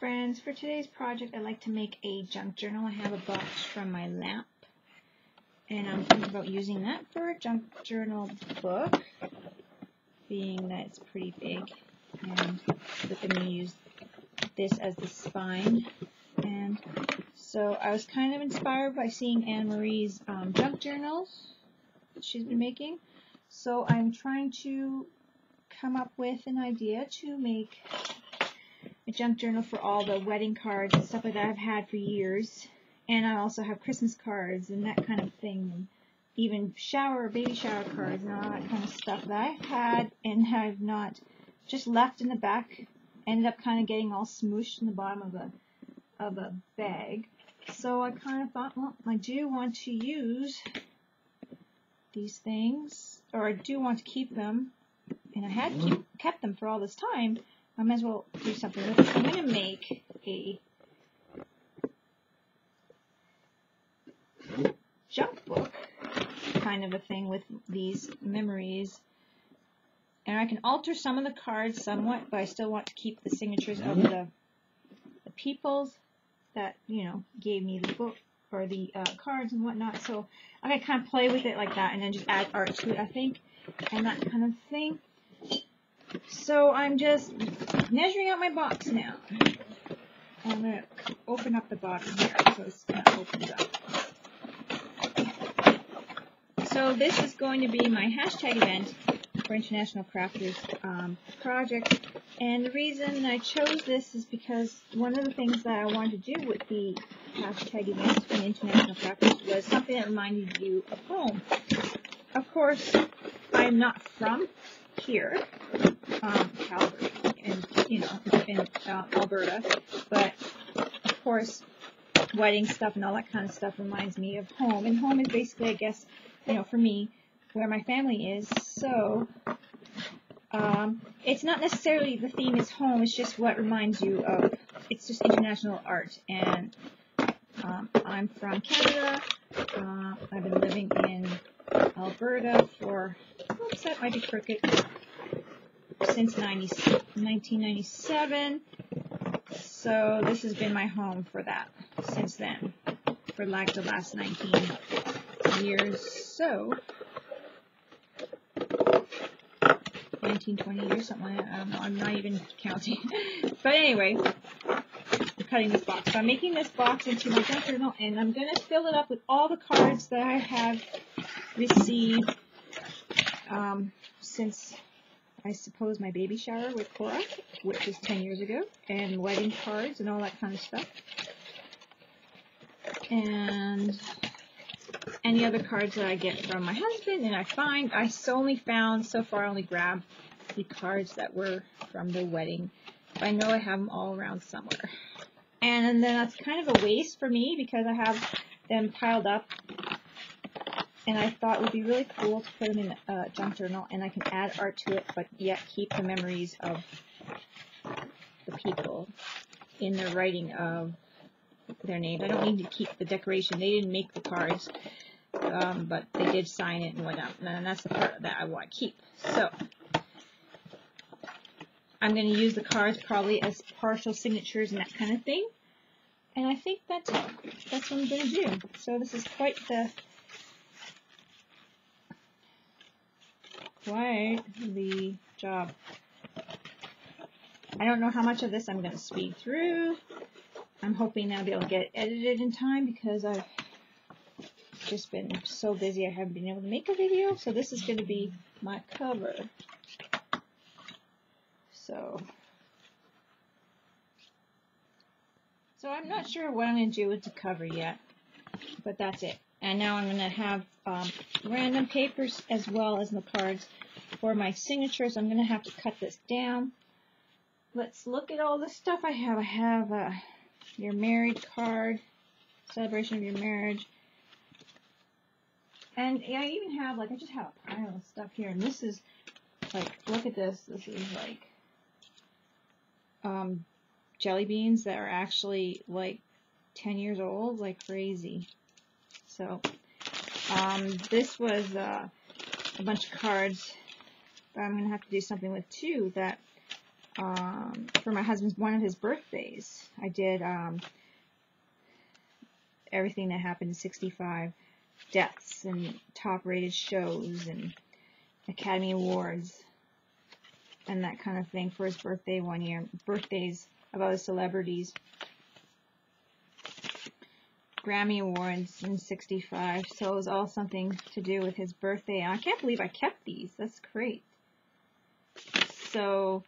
friends, for today's project I'd like to make a junk journal. I have a box from my lamp and I'm thinking about using that for a junk journal book, being that it's pretty big, and I'm going to use this as the spine. And so I was kind of inspired by seeing Anne Marie's junk journals that she's been making, so I'm trying to come up with an idea to make a junk journal for all the wedding cards and stuff like that I've had for years. And I also have Christmas cards and that kind of thing, and even baby shower cards and all that kind of stuff that I've had and have not just left in the back, ended up kind of getting all smooshed in the bottom of a bag. So I kind of thought, well, I do want to use these things, or I do want to keep them, and I had kept them for all this time. I might as well do something with it. So I'm going to make a junk book kind of a thing with these memories. And I can alter some of the cards somewhat, but I still want to keep the signatures of the peoples that, you know, gave me the book or the cards and whatnot. So I'm going to kind of play with it like that and then just add art to it, I think, and that kind of thing. So I'm just measuring out my box now. I'm going to open up the bottom here so it's kind of opens up. So this is going to be my hashtag event for International Crafters project. And the reason I chose this is because one of the things that I wanted to do with the hashtag event for International Crafters was something that reminded you of home. Of course, I'm not from here, Calgary, and in Alberta, but of course, wedding stuff and all that kind of stuff reminds me of home. And home is basically, I guess, you know, for me, where my family is. So it's not necessarily the theme is home, it's just what reminds you of, it's just international art. And I'm from Canada. I've been living in Alberta for, oops, that might be crooked, since 1997. So this has been my home for that since then, for like the last 19 years. So 19, 20 years, something like that. I don't know. I'm not even counting. But anyway, I'm cutting this box. So I'm making this box into my junk journal, and I'm going to fill it up with all the cards that I have received since, I suppose, my baby shower with Cora, which is 10 years ago, and wedding cards and all that kind of stuff. And any other cards that I get from my husband, and I only found, so far, only grabbed the cards that were from the wedding. But I know I have them all around somewhere. And then that's kind of a waste for me because I have them piled up. And I thought it would be really cool to put them in a junk journal, and I can add art to it, but yet keep the memories of the people in the writing of their names. I don't need to keep the decoration. They didn't make the cards, but they did sign it and whatnot, and that's the part that I want to keep. So I'm going to use the cards probably as partial signatures and that kind of thing, and I think that's what I'm going to do. So this is quite the job. I don't know how much of this I'm going to speed through. I'm hoping I'll be able to get it edited in time because I've just been so busy I haven't been able to make a video. So this is going to be my cover. So I'm not sure what I'm going to do with the cover yet, but that's it. And now I'm going to have random papers as well as the cards for my signatures. I'm going to have to cut this down. Let's look at all the stuff I have. I have your married card, celebration of your marriage. And I even have, like, I just have a pile of stuff here. And this is, like, look at this. This is, like, jelly beans that are actually, like, 10 years old, like crazy. So, this was a bunch of cards that I'm going to have to do something with, too, that for my husband's, one of his birthdays. I did everything that happened in 65, deaths and top rated shows and Academy Awards and that kind of thing for his birthday one year. Birthdays of other celebrities. Grammy Awards in 65. So it was all something to do with his birthday. And I can't believe I kept these. That's great. So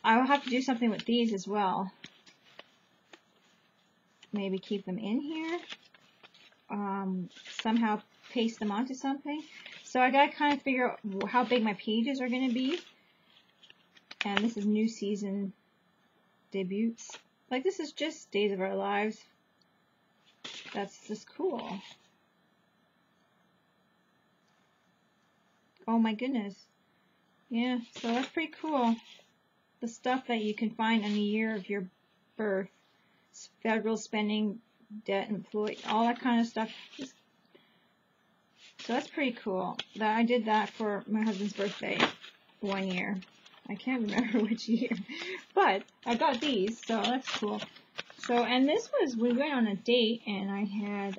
I'll have to do something with these as well. Maybe keep them in here. Somehow paste them onto something. So I gotta kind of figure out how big my pages are gonna be. And this is new season debuts. Like, this is just Days of Our Lives. That's just cool. Oh my goodness. Yeah, so that's pretty cool. The stuff that you can find in the year of your birth. Federal spending, debt, employee, all that kind of stuff. So that's pretty cool. That I did that for my husband's birthday one year. I can't remember which year. But I got these, so that's cool. So, and this was, we went on a date, and I had,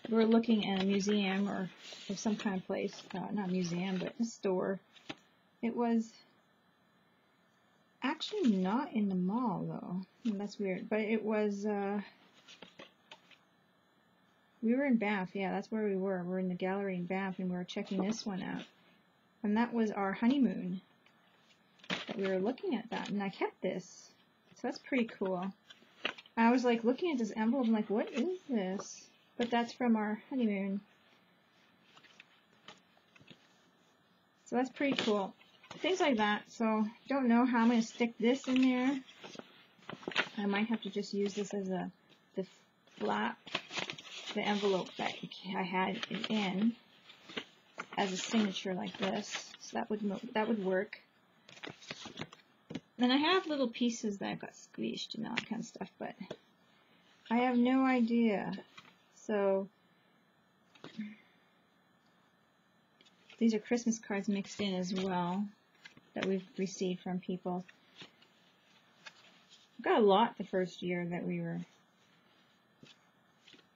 we were looking at a museum or some kind of place, not museum, but a store. It was actually not in the mall, though. That's weird. But it was, we were in Banff. Yeah, that's where we were. We're in the gallery in Banff, and we were checking this one out. And that was our honeymoon. That we were looking at that, and I kept this. So that's pretty cool. I was like looking at this envelope, I'm like, what is this? But that's from our honeymoon. So that's pretty cool. Things like that. So don't know how I'm going to stick this in there. I might have to just use this as the flap, the envelope that I had it in, as a signature like this. So that would work. And I have little pieces that got squeezed and all that kind of stuff, but I have no idea. So these are Christmas cards mixed in as well that we've received from people. I got a lot the first year that we were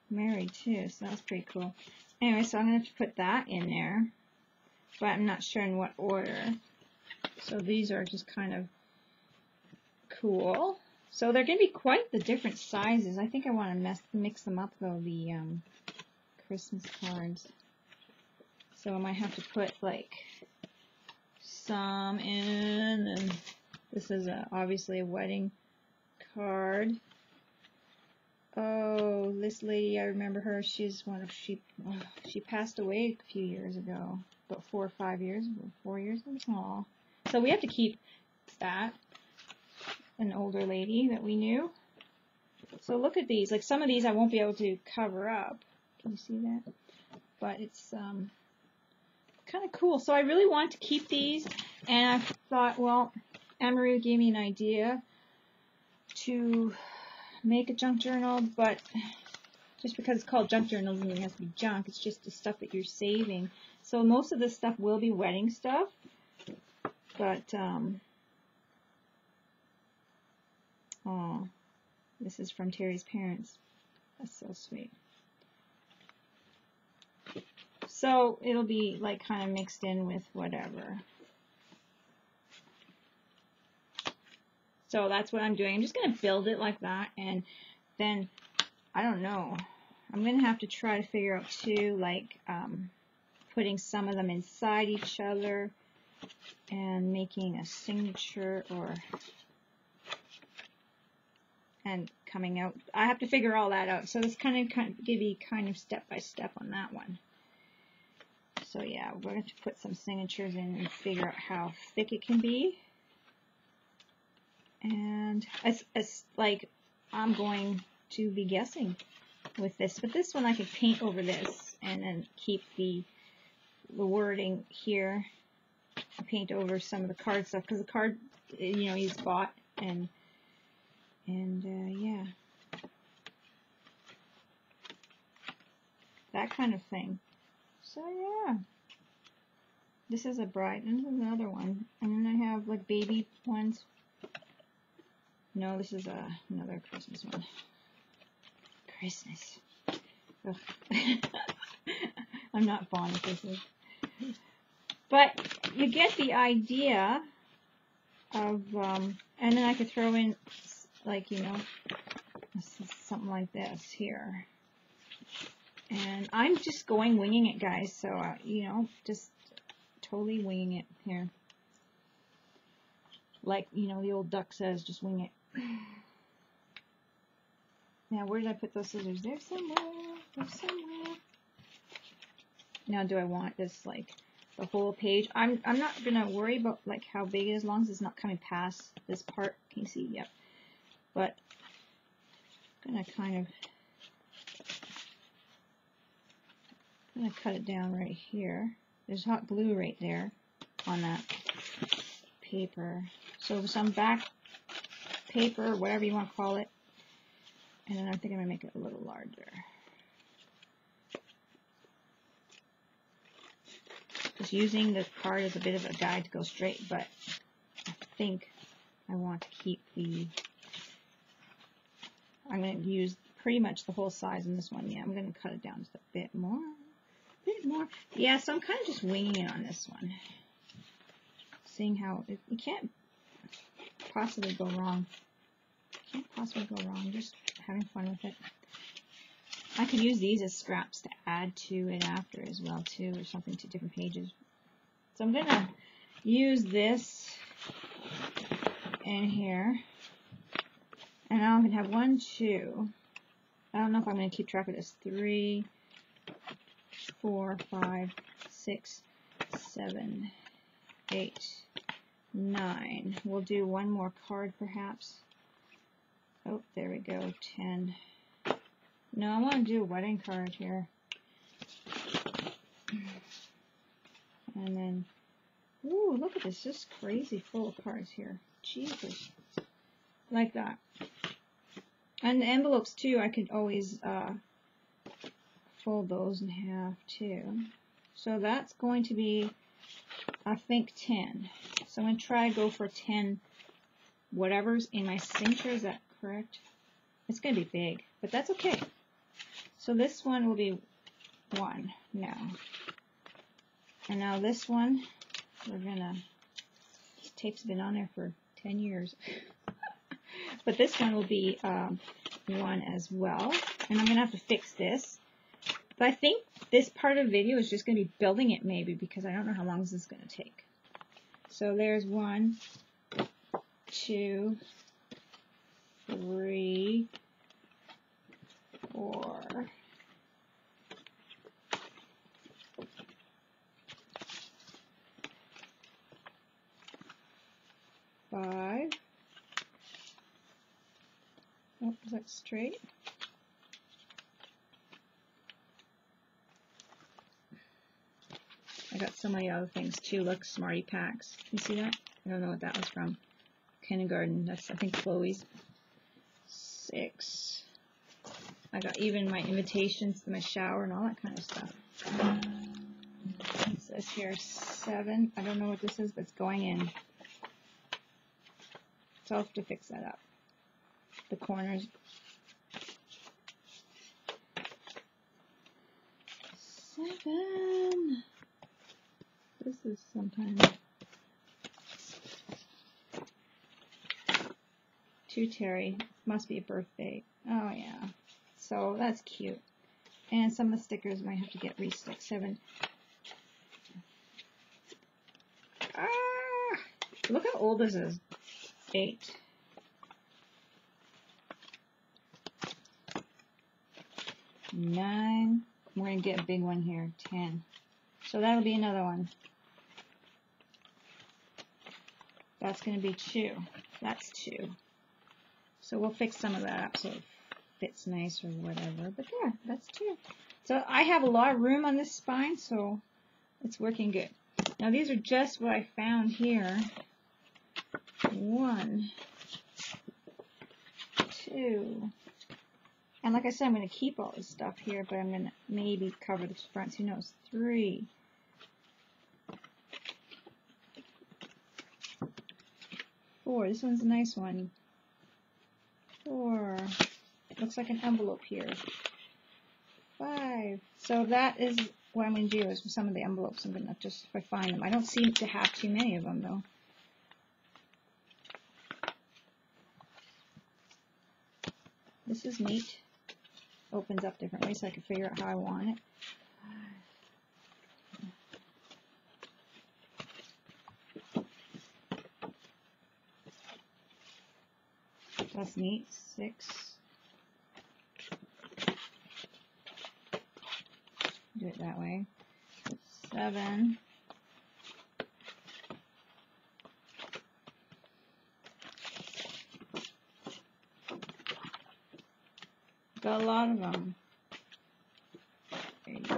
married too, so that's pretty cool. Anyway, so I'm going to have to put that in there, but I'm not sure in what order. So these are just kind of cool. So they're going to be quite the different sizes. I think I want to mix them up though, the Christmas cards. So I might have to put like some in, and this is obviously a wedding card. Oh, this lady, I remember her. She's one of, she passed away a few years ago, about 4 or 5 years, 4 years ago. Aww. So we have to keep that. An older lady that we knew. So look at these. Like, some of these I won't be able to cover up. Can you see that? But it's kind of cool. So I really want to keep these, and I thought, well, Anne-Marie gave me an idea to make a junk journal, but just because it's called junk journal doesn't mean it has to be junk. It's just the stuff that you're saving. So most of this stuff will be wedding stuff, but oh, this is from Terry's parents. That's so sweet. So it'll be like kind of mixed in with whatever. So that's what I'm doing. I'm just going to build it like that, and then, I don't know. I'm going to have to try to figure out too, like, putting some of them inside each other and making a signature and coming out. I have to figure all that out. So this kind of give you kind of step by step on that one. So yeah, we're going to put some signatures in and figure out how thick it can be. And it's like I'm going to be guessing with this, but this one I could paint over this and then keep the wording here. I paint over some of the card stuff because the card, you know, he's bought and yeah, that kind of thing. So yeah, This is a bride, and this is another one. And then I have like baby ones. No, this is another Christmas one. Christmas. Ugh. I'm not fond of Christmas. But you get the idea of, and then I could throw in, like, you know, something like this here. And I'm just winging it, guys. So, you know, just totally winging it here. Like, you know, the old duck says, just wing it. Now, where did I put those scissors? They're somewhere. They're somewhere. Now, do I want this, like, the whole page? I'm not going to worry about, like, how big it is, as long as it's not coming past this part. Can you see? Yep. But I'm going to kind of cut it down right here. There's hot glue right there on that paper. So some back paper, whatever you want to call it. And then I think I'm going to make it a little larger. Just using the card as a bit of a guide to go straight, but I think I want to keep the, I'm going to use pretty much the whole size in this one. Yeah, I'm going to cut it down just a bit more. Yeah, so I'm kind of just winging it on this one. Seeing how, you can't possibly go wrong. Can't possibly go wrong, just having fun with it. I could use these as scraps to add to it after as well too, or something to different pages. So I'm gonna use this in here, and I'm gonna have 1, 2. I don't know if I'm gonna keep track of this. 3, 4, 5, 6, 7, 8, 9. We'll do one more card perhaps. Oh, there we go. 10. No, I want to do a wedding card here. And then, ooh, look at this. Just crazy full of cards here. Jesus. Like that. And the envelopes, too, I could always fold those in half, too. So that's going to be, I think, 10. So I'm going to try to go for 10 whatever's in my signature. Is that correct? It's going to be big, but that's okay. So this one will be 1 now. And now this one, we're gonna, this tape's been on there for 10 years. But this one will be 1 as well. And I'm gonna have to fix this. But I think this part of the video is just gonna be building it maybe, because I don't know how long this is gonna take. So there's 1, 2, 3, 4, 5. Oh, is that straight? I got so many other things too. Look, Smarty Packs. Can you see that? I don't know what that was from. Kindergarten. That's, I think, Chloe's. 6. I got even my invitations to my shower and all that kind of stuff. It says here 7. I don't know what this is, but it's going in. So I'll have to fix that up. The corners. 7. This is sometimes. To Terry. Must be a birthday. Oh yeah. So that's cute. And some of the stickers might have to get re-stick. 7. Ah! Look how old this is. 8. 9. We're going to get a big one here. 10. So that'll be another one. That's going to be 2. That's 2. So we'll fix some of that up so it fits nice or whatever. But yeah, that's 2. So I have a lot of room on this spine, so it's working good. Now these are just what I found here. 1, 2, and like I said, I'm going to keep all this stuff here, but I'm going to maybe cover the fronts. Who knows? 3, 4. This one's a nice one. 4. Looks like an envelope here. 5. So that is what I'm going to do is with some of the envelopes. I'm going to just, if I find them. I don't seem to have too many of them though. This is neat. Opens up different ways so I can figure out how I want it. That's neat. 6. Do it that way. 7. Got a lot of them. 8.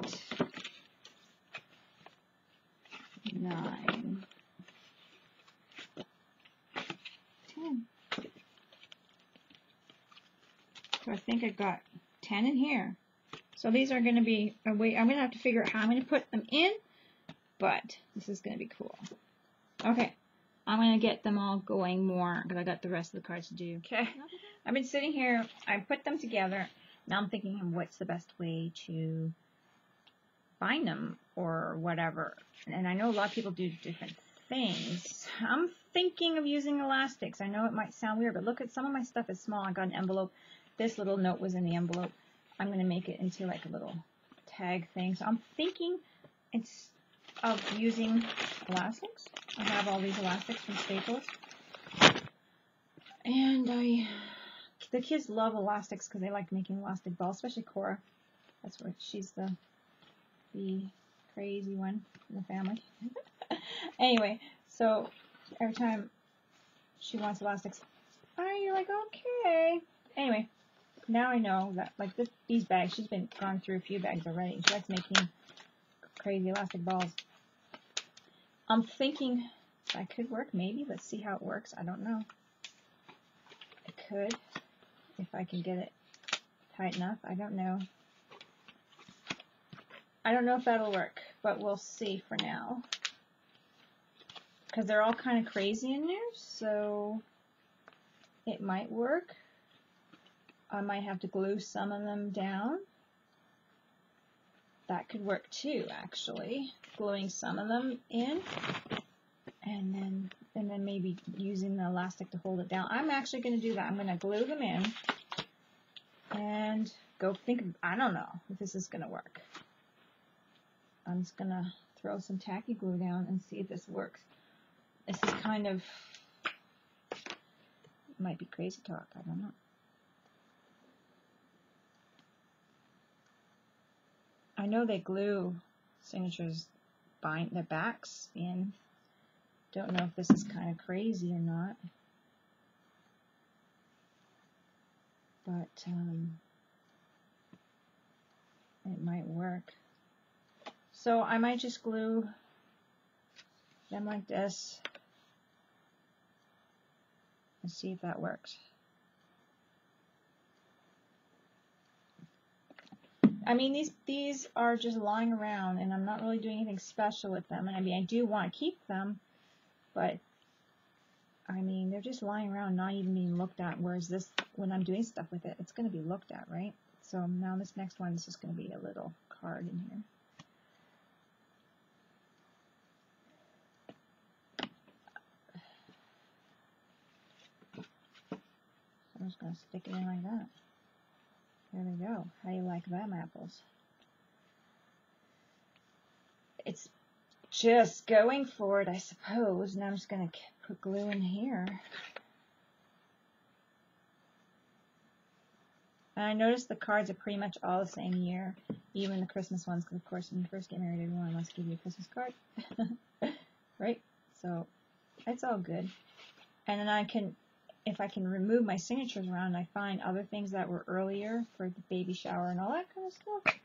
9. 10. So I think I got 10 in here. So these are going to be a way. I'm going to have to figure out how I'm going to put them in, but this is going to be cool. Okay, I'm going to get them all going more because I got the rest of the cards to do. Okay, I've been sitting here. I put them together. Now I'm thinking of what's the best way to bind them or whatever. And I know a lot of people do different things. I'm thinking of using elastics. I know it might sound weird, but look at some of my stuff is small. I got an envelope. This little note was in the envelope. I'm going to make it into like a little tag thing. So I'm thinking of using elastics. I have all these elastics from Staples. And the kids love elastics because they like making elastic balls, especially Cora. That's what she's the crazy one in the family. Anyway, so every time she wants elastics, you're like, okay. Anyway, now I know that like these bags, she's been gone through a few bags already. She likes making crazy elastic balls. I'm thinking that could work maybe. Let's see how it works. I don't know. It could if I can get it tight enough. I don't know. I don't know if that'll work, but we'll see for now. Because they're all kind of crazy in there, so it might work. I might have to glue some of them down. That could work too, actually. Gluing some of them in, and then maybe using the elastic to hold it down. I'm actually going to do that. I'm going to glue them in and go think. I don't know if this is going to work. I'm just going to throw some tacky glue down and see if this works. This is kind of, might be crazy talk. I don't know. I know they glue signatures, bind their backs in. Don't know if this is kind of crazy or not. But it might work. So I might just glue them like this and see if that works. I mean, these are just lying around, and I'm not really doing anything special with them. And I mean, I do want to keep them, but I mean, they're just lying around, not even being looked at. Whereas this, when I'm doing stuff with it, it's going to be looked at, right? So now this next one is just going to be a little card in here. So I'm just going to stick it in like that. There we go. How do you like them apples? It's just going for it, I suppose. Now I'm just going to put glue in here. And I noticed the cards are pretty much all the same year, even the Christmas ones, because of course when you first get married, everyone wants to give you a Christmas card. Right? So it's all good. And then I can, if I can remove my signatures around and I find other things that were earlier for the baby shower and all that kind of stuff,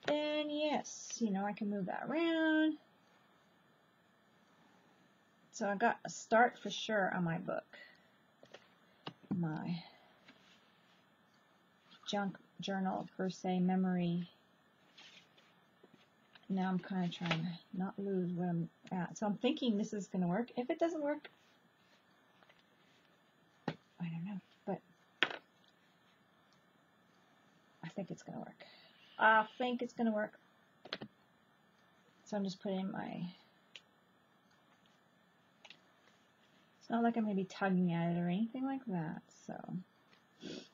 then yes, you know, I can move that around. So I got a start for sure on my book. My junk journal, per se, memory. Now I'm kind of trying to not lose what I'm at. So I'm thinking this is going to work. If it doesn't work, I don't know, but I think it's going to work. I think it's going to work. So I'm just putting my, it's not like I'm going to be tugging at it or anything like that. So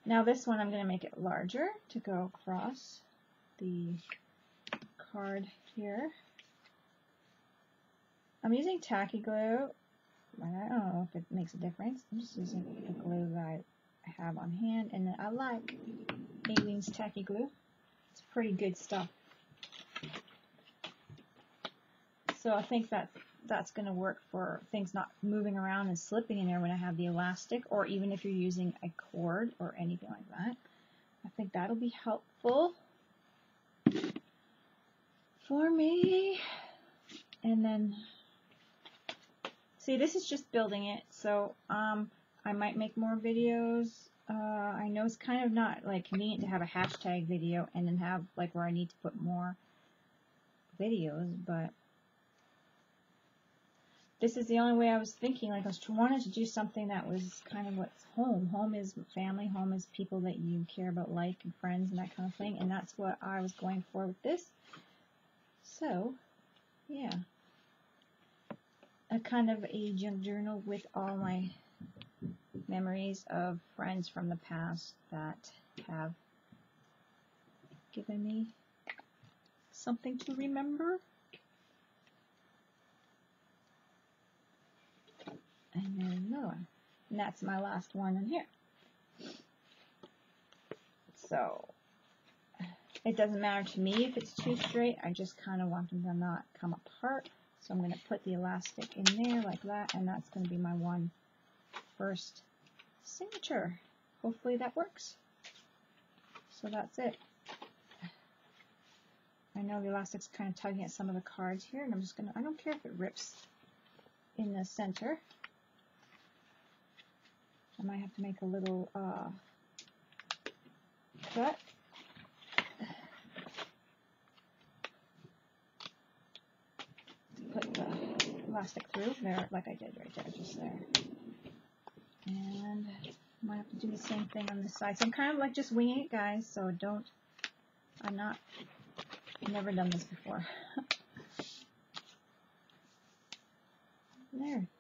now this one I'm going to make it larger to go across the card here. I'm using tacky glue. I don't know if it makes a difference. I'm just using the glue that I have on hand, and I like Ilene's tacky glue. It's pretty good stuff. So I think that's going to work for things not moving around and slipping in there when I have the elastic, or even if you're using a cord or anything like that. I think that'll be helpful for me. And then, see, this is just building it, so I might make more videos. I know it's kind of not like convenient to have a hashtag video and then have like where I need to put more videos, but this is the only way I was thinking. Like I wanted to do something that was kind of what's home. Home is family. Home is people that you care about, like, and friends and that kind of thing. And that's what I was going for with this. So, yeah. A kind of a junk journal with all my memories of friends from the past that have given me something to remember. And then another one. And that's my last one in here. So, it doesn't matter to me if it's too straight. I just kind of want them to not come apart. So I'm going to put the elastic in there like that, and that's going to be my first signature. Hopefully that works. So that's it. I know the elastic's kind of tugging at some of the cards here, and I'm just going to, I don't care if it rips in the center. I might have to make a little cut. Put the elastic through there, like I did right there, just there. And I might have to do the same thing on this side. So I'm kind of like just winging it, guys, so I've never done this before.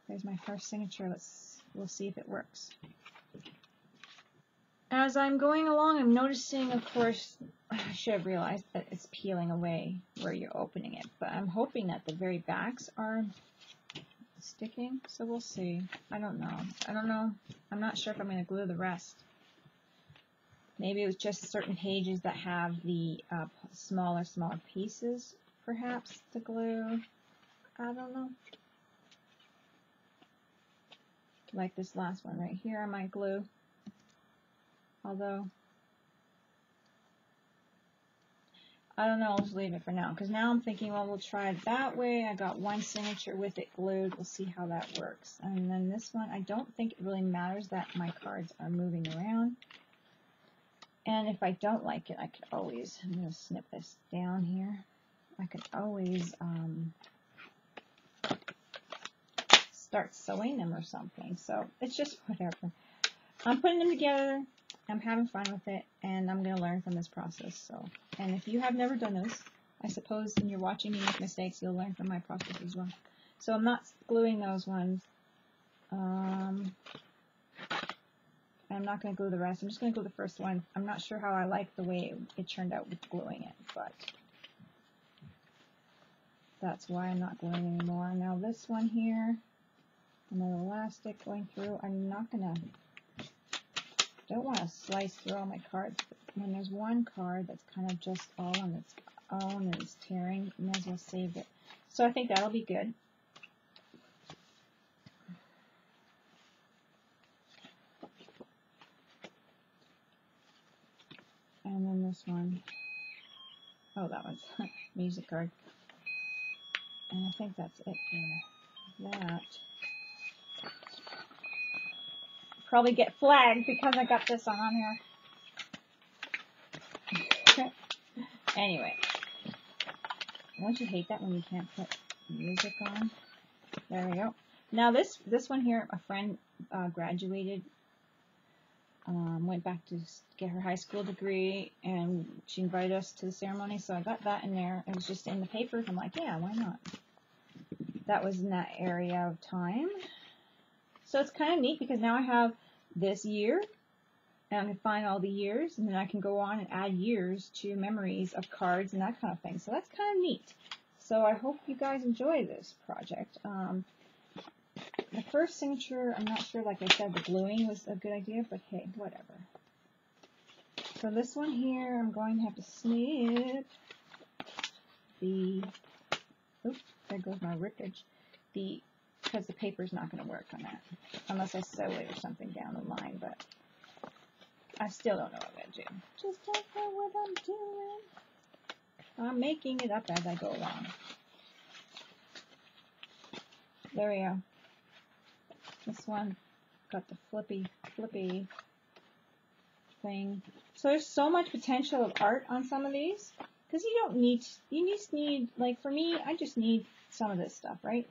There's my first signature. We'll see if it works. As I'm going along, I'm noticing, of course, I should have realized that it's peeling away where you're opening it, but I'm hoping that the very backs are sticking, so we'll see. I don't know. I'm not sure if I'm going to glue the rest. Maybe it was just certain pages that have the smaller pieces, perhaps, to glue. I don't know. Like this last one right here, I might glue. Although, I don't know, I'll just leave it for now. Because now I'm thinking, well, we'll try it that way. I got one signature with it glued. We'll see how that works. And then this one, I don't think it really matters that my cards are moving around. And if I don't like it, I could always, I'm going to snip this down here. I could always start sewing them or something. So it's just whatever. I'm putting them together. I'm having fun with it, and I'm going to learn from this process. So, and if you have never done this, I suppose when you're watching me make mistakes, you'll learn from my process as well. So I'm not gluing those ones. I'm not going to glue the rest. I'm just going to glue the first one. I'm not sure how I like the way it turned out with gluing it, but that's why I'm not gluing anymore. Now this one here, another elastic going through. I'm not going to, don't want to slice through all my cards, but when there's one card that's kind of just all on its own and it's tearing, I may as well save it. So I think that'll be good. And then this one, oh, that one's music card. And I think that's it for that. Probably get flagged because I got this on here. Anyway, don't you hate that when you can't put music on? There we go. Now this one here, a friend graduated went back to get her high school degree, and she invited us to the ceremony, so I got that in there. It was just in the papers. I'm like, yeah, why not? That was in that area of time. So it's kind of neat because now I have this year, and I can find all the years, and then I can go on and add years to memories of cards and that kind of thing. So that's kind of neat. So I hope you guys enjoy this project. The first signature, I'm not sure, like I said, the gluing was a good idea, but hey, whatever. So this one here, I'm going to have to snip the, oops, there goes my rippage, because the paper's not going to work on that, unless I sew it or something down the line, but I still don't know what I'm going to do. Just don't know what I'm doing. I'm making it up as I go along. There we go. This one got the flippy thing. So there's so much potential of art on some of these, because you just need, like for me, I just need some of this stuff, right?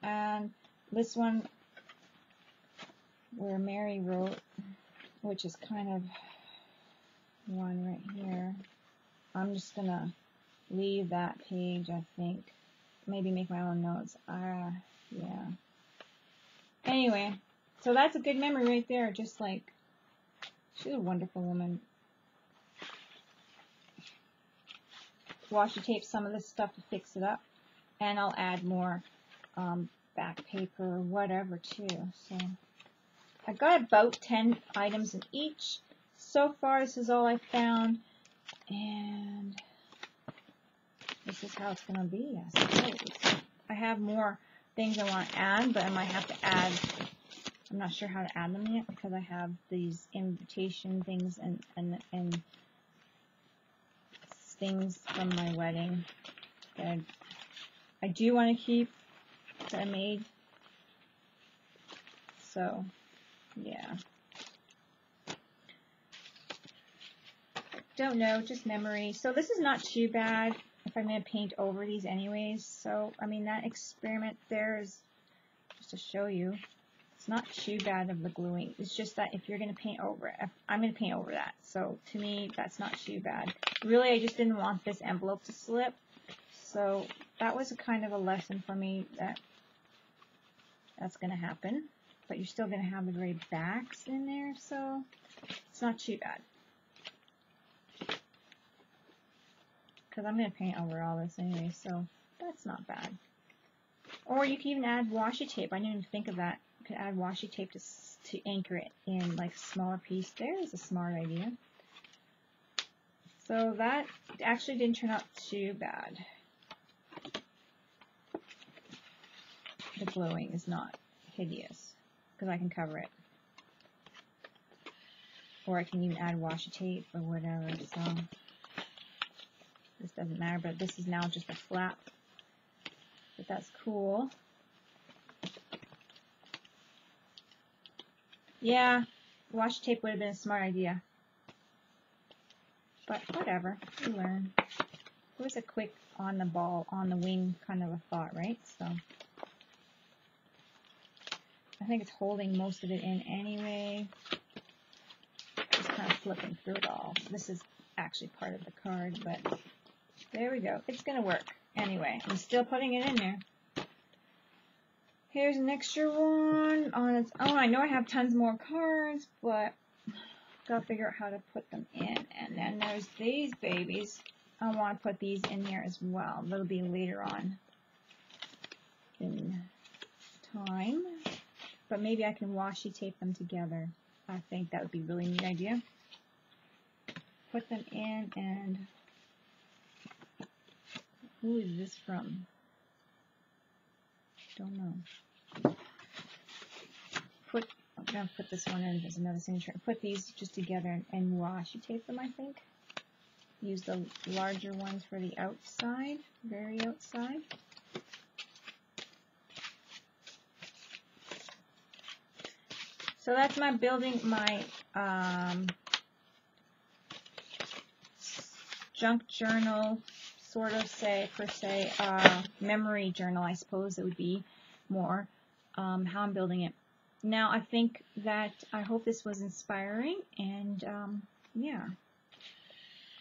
And this one where Mary wrote, which is kind of one right here. I'm just gonna leave that page, I think. Maybe make my own notes. Yeah. Anyway, so that's a good memory right there. Just like, she's a wonderful woman. Washi tape some of this stuff to fix it up, and I'll add more back paper or whatever too. So I got about 10 items in each. So far, this is all I found, and this is how it's going to be, I suppose. I have more things I want to add, but I might have to add, I'm not sure how to add them yet, because I have these invitation things and things from my wedding that I do want to keep, that I made. So, yeah. Don't know, just memory. So this is not too bad if I'm going to paint over these anyways. So, I mean, that experiment there is just to show you. It's not too bad of the gluing. It's just that if you're going to paint over it, I'm going to paint over that. So, to me, that's not too bad. Really, I just didn't want this envelope to slip. So, that was a kind of a lesson for me that that's going to happen. But you're still going to have the gray backs in there, so it's not too bad. Because I'm going to paint over all this anyway, so that's not bad. Or you can even add washi tape. I didn't even think of that. You could add washi tape to anchor it in like a smaller piece. There's a smart idea. So that actually didn't turn out too bad. The gluing is not hideous because I can cover it. Or I can even add washi tape or whatever. So this doesn't matter, but this is now just a flap. But that's cool. Yeah, washi tape would have been a smart idea. But whatever, you learn. It was a quick on the ball, on the wing kind of a thought, right? So I think it's holding most of it in anyway. Just kind of flipping through it all. This is actually part of the card, but there we go. It's going to work. Anyway, I'm still putting it in there. Here's an extra one on its own. I know I have tons more cards, but gotta figure out how to put them in. And then there's these babies. I want to put these in here as well. That'll be later on in time. But maybe I can washi tape them together. I think that would be a really neat idea. Put them in, and who is this from? Don't know. I'm going to put this one in as another signature. Put these just together and washi tape them, I think. Use the larger ones for the outside, very outside. So that's my building, my junk journal, sort of per se, memory journal, I suppose it would be more, how I'm building it. now I think that I hope this was inspiring, and yeah,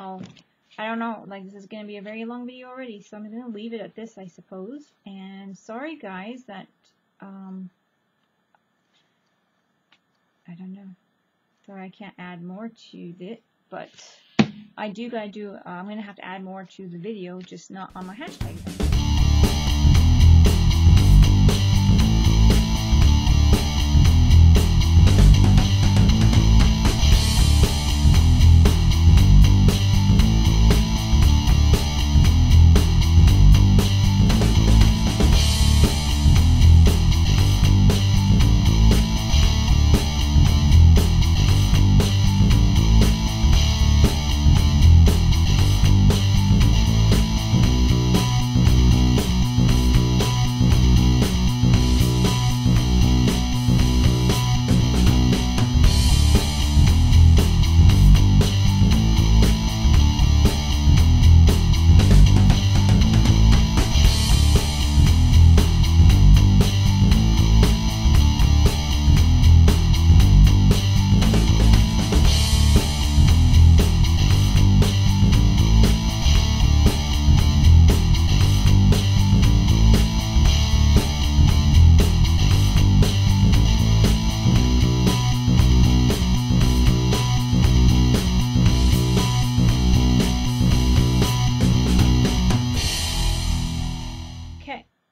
I don't know, like, this is going to be a very long video already, so I'm going to leave it at this, I suppose. And sorry guys that I don't know, sorry I can't add more to it, but I do gotta do, I'm going to have to add more to the video, just not on my hashtag.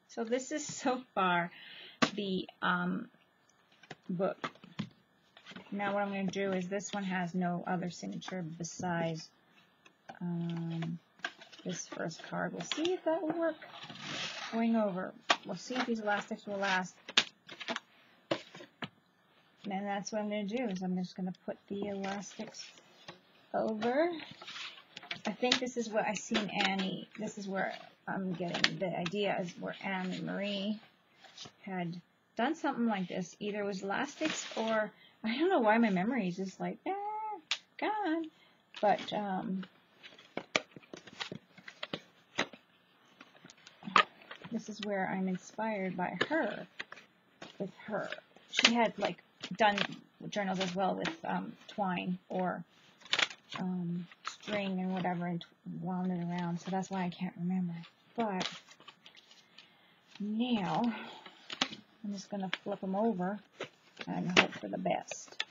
So this is so far the book. Now what I'm going to do is, this one has no other signature besides this first card. We'll see if that will work. Going over. We'll see if these elastics will last. And that's what I'm going to do, is I'm just going to put the elastics over. I think this is what I seen Annie, this is where I'm getting the idea, is where Anne and Marie had done something like this. Either it was elastics, or I don't know why my memory is just like, gone. But this is where I'm inspired by her. With her, she had like done journals as well with twine or string and whatever, and wound it around, so that's why I can't remember. But now I'm just going to flip them over and hope for the best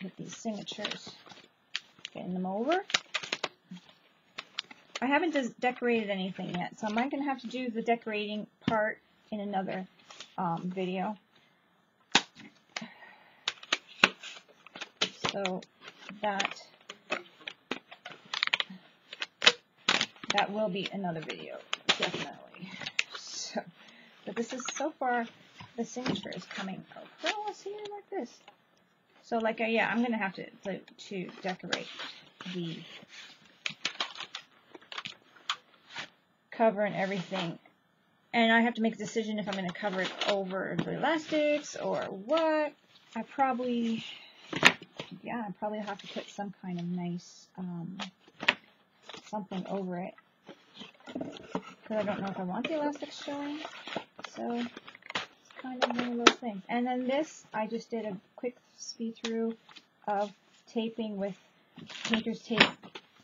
with these signatures. Getting them over. I haven't decorated anything yet, so I might going to have to do the decorating part in another video. So that will be another video, definitely. So, but this is, so far, the signature is coming across here like this. So, like, yeah, I'm gonna have to decorate the cover and everything, and I have to make a decision if I'm gonna cover it over the elastics or what. I probably have to put some kind of nice something over it, because I don't know if I want the elastics showing. So it's kind of one of those things. And then this, I just did a quick speed through of taping with painter's tape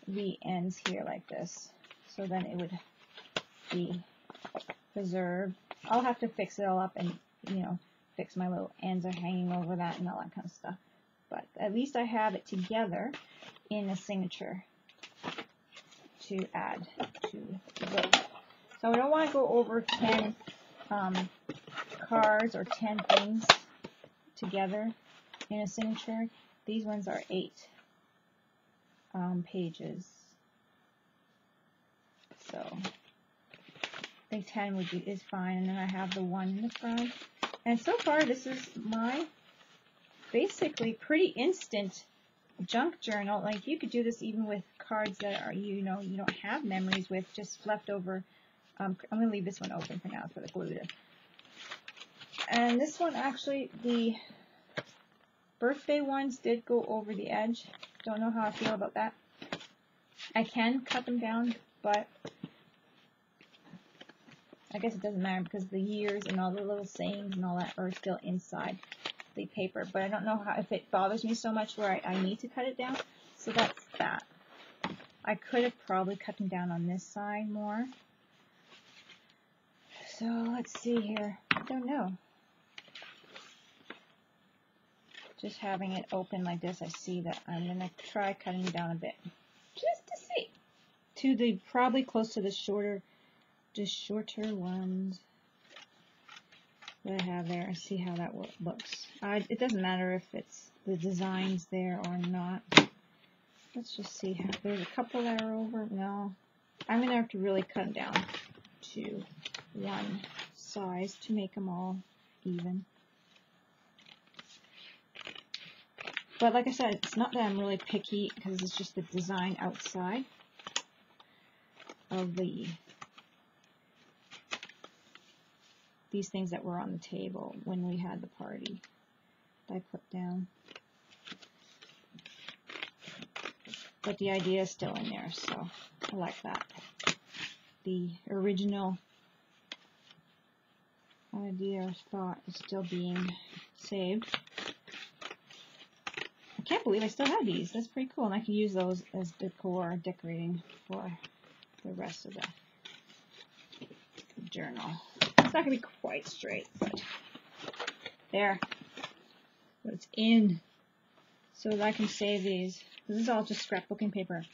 the ends here like this, so then it would be preserved. I'll have to fix it all up and, you know, fix my little ends are hanging over that and all that kind of stuff. But at least I have it together in a signature to add to the book. So I don't want to go over 10 cards or 10 things together in a signature. These ones are 8 pages. So I think 10 is fine, and then I have the one in the front. And so far, this is my basically pretty instant junk journal. Like, you could do this even with cards that are, you know, you don't have memories with, just leftover. I'm going to leave this one open for now for the glue to. And this one, actually, the birthday ones did go over the edge. Don't know how I feel about that. I can cut them down, but I guess it doesn't matter because the years and all the little sayings and all that are still inside the paper. But I don't know how, if it bothers me so much where I need to cut it down. So that's that. I could have probably cut them down on this side more. So let's see here. I don't know. Just having it open like this, I see that I'm going to try cutting down a bit. Just to see. To the, probably close to the shorter ones that I have there. And see how that looks. It doesn't matter if it's the designs there or not. Let's just see. There's a couple that are over. No. I'm going to have to really cut them down to one size to make them all even. But like I said, it's not that I'm really picky because it's just the design outside of these things that were on the table when we had the party that I put down. But the idea is still in there, so I like that. The original idea or thought is still being saved. I can't believe I still have these. That's pretty cool, and I can use those as decorating for the rest of the journal. It's not going to be quite straight, but there. But it's in, so that I can save these. This is all just scrapbooking paper.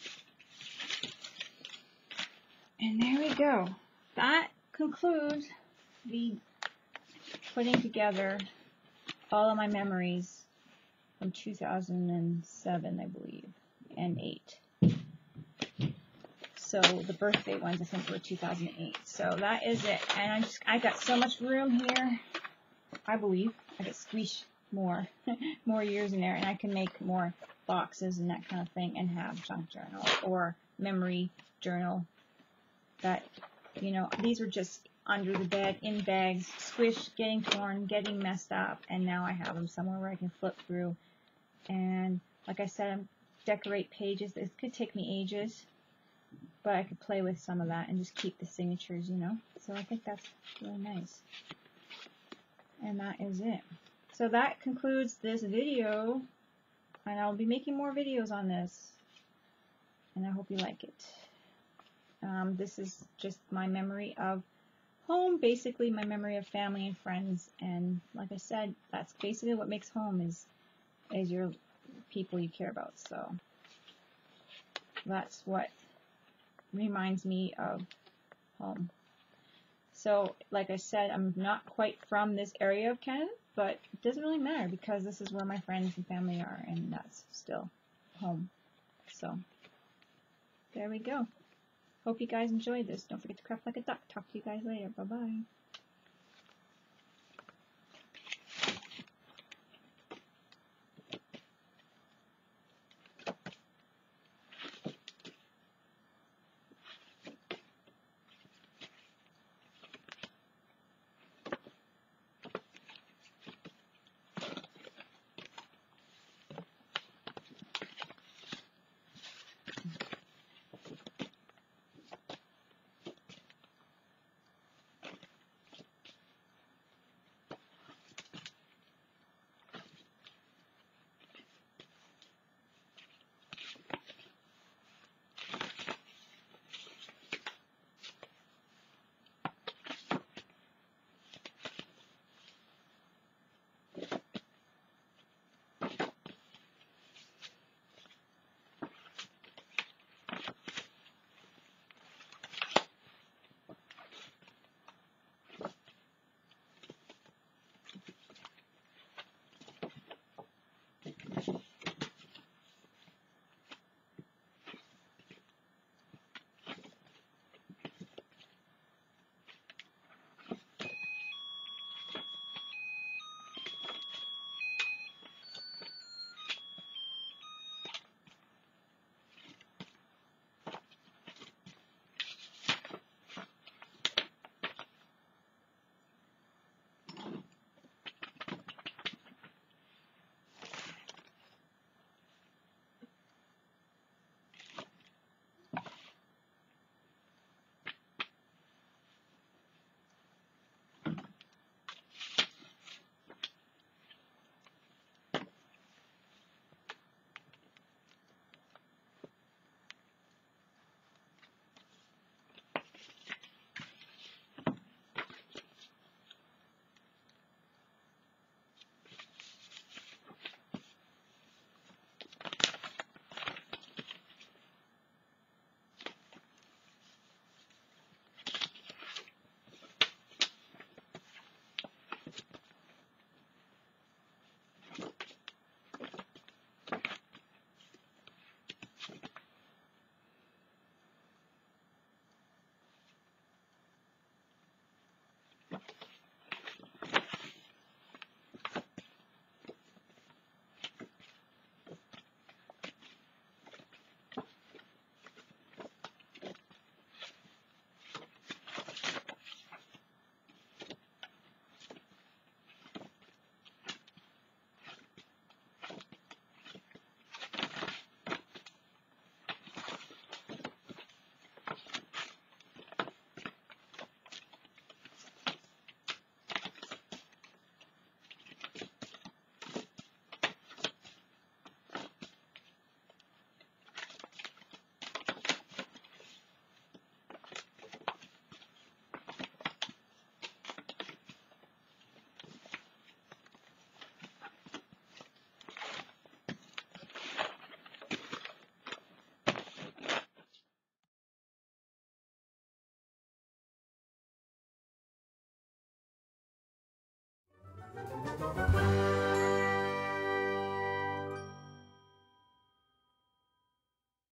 And there we go. That concludes the putting together all of my memories from 2007, I believe, and 8. So the birthday ones, I think, were 2008. So that is it. And I got so much room here. I believe I could squeeze more years in there, and I can make more boxes and that kind of thing, and have junk journal or memory journal. That, you know, these were just under the bed, in bags, squished, getting torn, getting messed up, and now I have them somewhere where I can flip through. And like I said, decorate pages. This could take me ages, but I could play with some of that and just keep the signatures, you know. So I think that's really nice. And that is it. So that concludes this video, and I'll be making more videos on this, and I hope you like it. This is just my memory of home, basically my memory of family and friends, and like I said, that's basically what makes home is your people you care about. So that's what reminds me of home. So like I said, I'm not quite from this area of Canada, but it doesn't really matter because this is where my friends and family are, and that's still home. So there we go. Hope you guys enjoyed this. Don't forget to craft like a duck. Talk to you guys later. Bye-bye.